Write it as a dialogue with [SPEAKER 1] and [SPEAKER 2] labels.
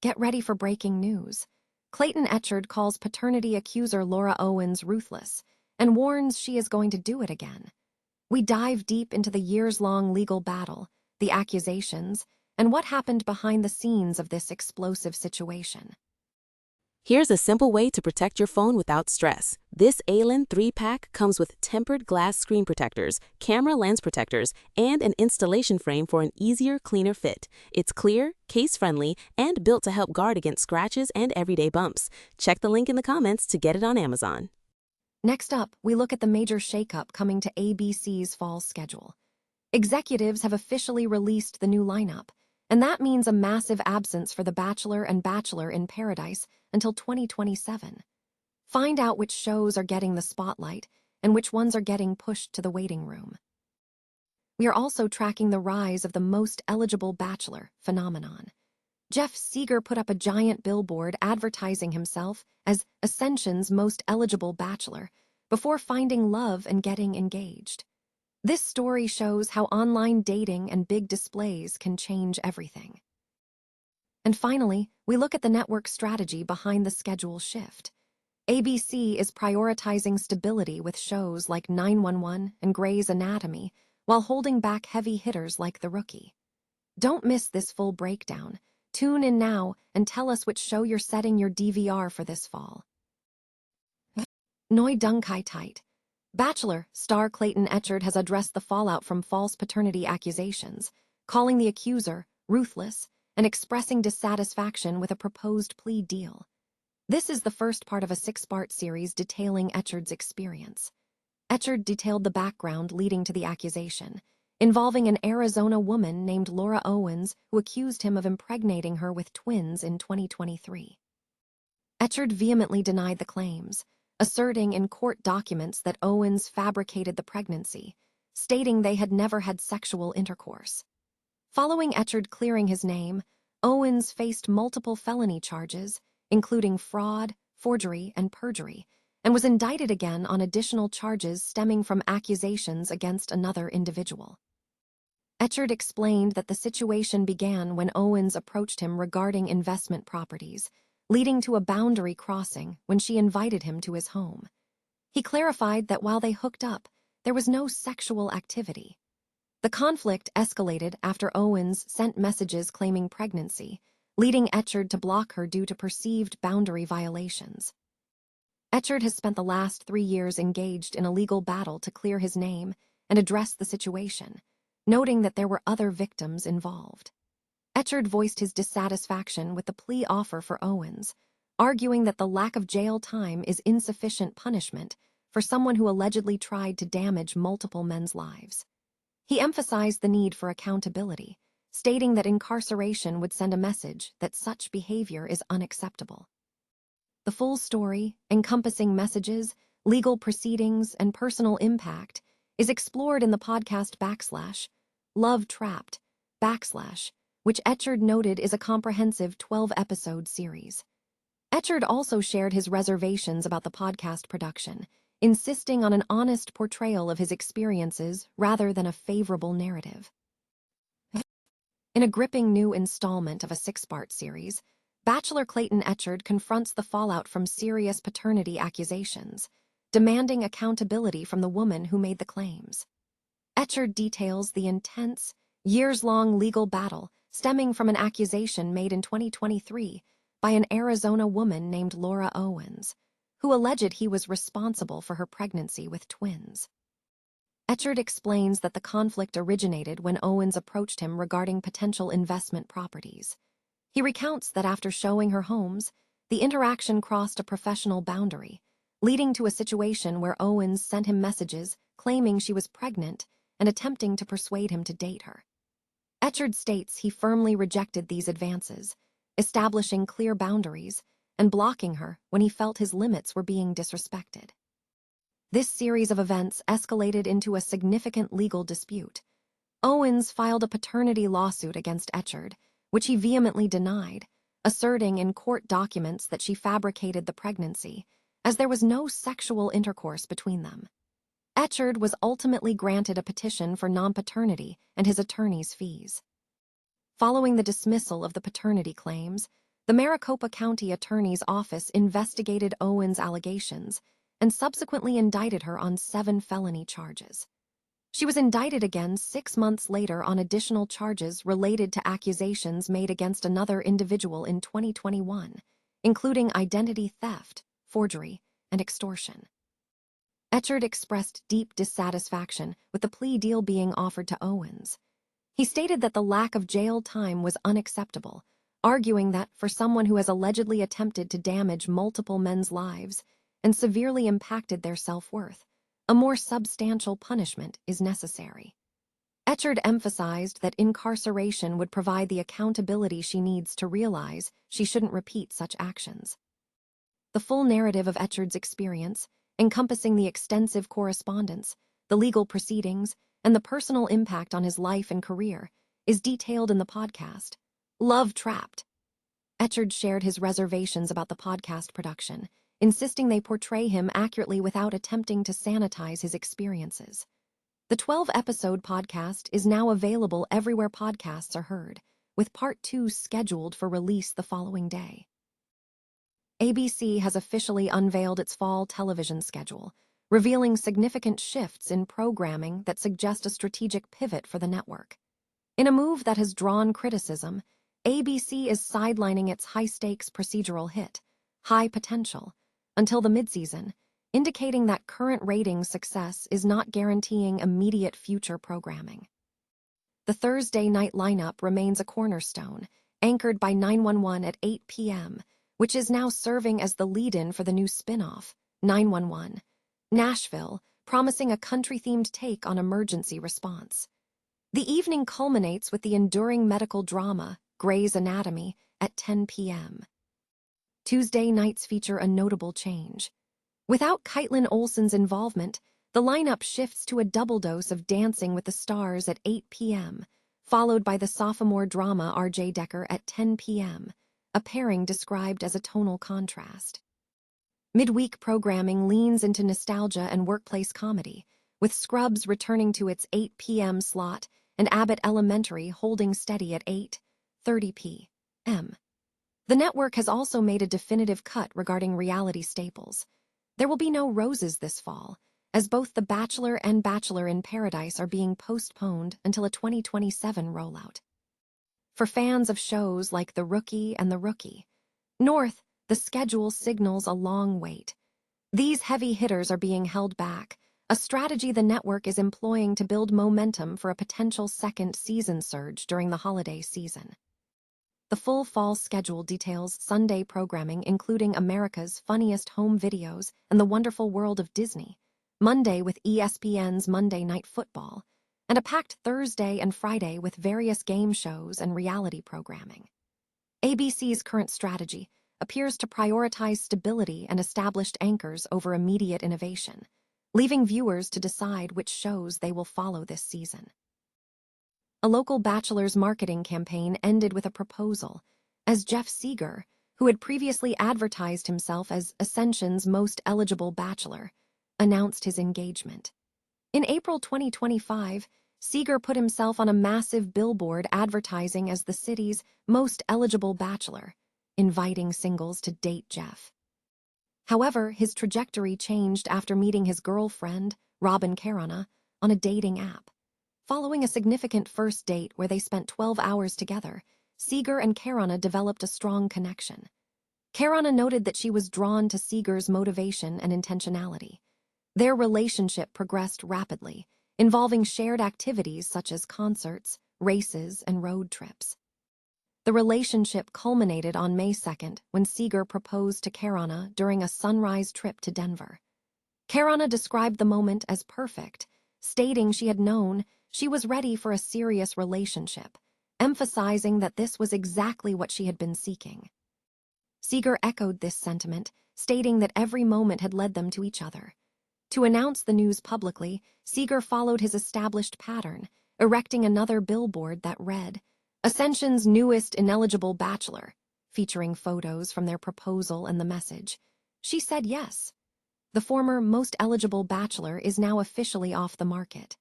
[SPEAKER 1] Get ready for breaking news. Clayton Echard calls paternity accuser Laura Owens ruthless and warns she is going to do it again. We dive deep into the years-long legal battle, the accusations, and what happened behind the scenes of this explosive situation.
[SPEAKER 2] Here's a simple way to protect your phone without stress. This ALEN 3-pack comes with tempered glass screen protectors, camera lens protectors, and an installation frame for an easier, cleaner fit. It's clear, case-friendly, and built to help guard against scratches and everyday bumps. Check the link in the comments to get it on Amazon.
[SPEAKER 1] Next up, we look at the major shakeup coming to ABC's fall schedule. Executives have officially released the new lineup, and that means a massive absence for The Bachelor and Bachelor in Paradise until 2027. Find out which shows are getting the spotlight and which ones are getting pushed to the waiting room. We are also tracking the rise of the most eligible bachelor phenomenon. Jeff Seeger put up a giant billboard advertising himself as Ascension's most eligible bachelor before finding love and getting engaged. This story shows how online dating and big displays can change everything. And finally, we look at the network's strategy behind the schedule shift. ABC is prioritizing stability with shows like 911 and Grey's Anatomy while holding back heavy hitters like The Rookie. Don't miss this full breakdown. Tune in now and tell us which show you're setting your DVR for this fall. Noi Dung Kai Tight. Bachelor star Clayton Echard has addressed the fallout from false paternity accusations, calling the accuser ruthless and expressing dissatisfaction with a proposed plea deal. This is the first part of a 6-part series detailing Echard's experience. Echard detailed the background leading to the accusation, involving an Arizona woman named Laura Owens who accused him of impregnating her with twins in 2023. Echard vehemently denied the claims, asserting in court documents that Owens fabricated the pregnancy, stating they had never had sexual intercourse. Following Echard clearing his name, Owens faced multiple felony charges, including fraud, forgery, and perjury, and was indicted again on additional charges stemming from accusations against another individual. Echard explained that the situation began when Owens approached him regarding investment properties, leading to a boundary crossing when she invited him to his home. He clarified that while they hooked up, there was no sexual activity. The conflict escalated after Owens sent messages claiming pregnancy, leading Echard to block her due to perceived boundary violations. Echard has spent the last 3 years engaged in a legal battle to clear his name and address the situation, noting that there were other victims involved. Echard voiced his dissatisfaction with the plea offer for Owens, arguing that the lack of jail time is insufficient punishment for someone who allegedly tried to damage multiple men's lives. He emphasized the need for accountability, stating that incarceration would send a message that such behavior is unacceptable. The full story, encompassing messages, legal proceedings, and personal impact, is explored in the podcast /Love Trapped / which Echard noted is a comprehensive 12-episode series. Echard also shared his reservations about the podcast production, insisting on an honest portrayal of his experiences rather than a favorable narrative. In a gripping new installment of a 6-part series, Bachelor Clayton Echard confronts the fallout from serious paternity accusations, demanding accountability from the woman who made the claims. Echard details the intense, years-long legal battle stemming from an accusation made in 2023 by an Arizona woman named Laura Owens, who alleged he was responsible for her pregnancy with twins. Echard explains that the conflict originated when Owens approached him regarding potential investment properties. He recounts that after showing her homes, the interaction crossed a professional boundary, leading to a situation where Owens sent him messages claiming she was pregnant and attempting to persuade him to date her. Echard states he firmly rejected these advances, establishing clear boundaries and blocking her when he felt his limits were being disrespected. This series of events escalated into a significant legal dispute. Owens filed a paternity lawsuit against Echard, which he vehemently denied, asserting in court documents that she fabricated the pregnancy, as there was no sexual intercourse between them. Echard was ultimately granted a petition for non-paternity and his attorney's fees. Following the dismissal of the paternity claims, The Maricopa County Attorney's Office investigated Owens' allegations and subsequently indicted her on 7 felony charges. She was indicted again 6 months later on additional charges related to accusations made against another individual in 2021, including identity theft, forgery, and extortion. Echard expressed deep dissatisfaction with the plea deal being offered to Owens. He stated that the lack of jail time was unacceptable, arguing that for someone who has allegedly attempted to damage multiple men's lives and severely impacted their self-worth, a more substantial punishment is necessary. Echard emphasized that incarceration would provide the accountability she needs to realize she shouldn't repeat such actions. The full narrative of Echard's experience, encompassing the extensive correspondence, the legal proceedings, and the personal impact on his life and career, is detailed in the podcast, Love Trapped. Echard shared his reservations about the podcast production, insisting they portray him accurately without attempting to sanitize his experiences. The 12-episode podcast is now available everywhere podcasts are heard, with Part 2 scheduled for release the following day. ABC has officially unveiled its fall television schedule, revealing significant shifts in programming that suggest a strategic pivot for the network. In a move that has drawn criticism, ABC is sidelining its high-stakes procedural hit, High Potential, until the midseason, indicating that current ratings success is not guaranteeing immediate future programming. The Thursday night lineup remains a cornerstone, anchored by 911 at 8 p.m., which is now serving as the lead-in for the new spin-off, 911, Nashville, promising a country-themed take on emergency response. The evening culminates with the enduring medical drama, Grey's Anatomy, at 10 p.m. Tuesday nights feature a notable change. Without Caitlin Olsen's involvement, the lineup shifts to a double dose of Dancing with the Stars at 8 p.m., followed by the sophomore drama R.J. Decker at 10 p.m., a pairing described as a tonal contrast. Midweek programming leans into nostalgia and workplace comedy, with Scrubs returning to its 8 p.m. slot and Abbott Elementary holding steady at 8:30 p.m. The network has also made a definitive cut regarding reality staples. There will be no Roses this fall, as both The Bachelor and Bachelor in Paradise are being postponed until a 2027 rollout. For fans of shows like The Rookie and The Rookie, North, the schedule signals a long wait. These heavy hitters are being held back, a strategy the network is employing to build momentum for a potential second season surge during the holiday season. The full fall schedule details Sunday programming including America's Funniest Home Videos and The Wonderful World of Disney, Monday with ESPN's Monday Night Football, and a packed Thursday and Friday with various game shows and reality programming. ABC's current strategy appears to prioritize stability and established anchors over immediate innovation, leaving viewers to decide which shows they will follow this season. A local Bachelor's marketing campaign ended with a proposal, as Jeff Seeger, who had previously advertised himself as Ascension's most eligible bachelor, announced his engagement. In April 2025, Seeger put himself on a massive billboard advertising as the city's most eligible bachelor, inviting singles to date Jeff. However, his trajectory changed after meeting his girlfriend, Robin Carana, on a dating app. Following a significant first date where they spent 12 hours together, Seeger and Carana developed a strong connection. Carana noted that she was drawn to Seeger's motivation and intentionality. Their relationship progressed rapidly, involving shared activities such as concerts, races, and road trips. The relationship culminated on May 2nd when Seeger proposed to Carana during a sunrise trip to Denver. Carana described the moment as perfect, stating she had known she was ready for a serious relationship, emphasizing that this was exactly what she had been seeking. Seeger echoed this sentiment, stating that every moment had led them to each other. To announce the news publicly, Seeger followed his established pattern, erecting another billboard that read, Ascension's newest ineligible bachelor, featuring photos from their proposal and the message. She said yes. The former most eligible bachelor is now officially off the market.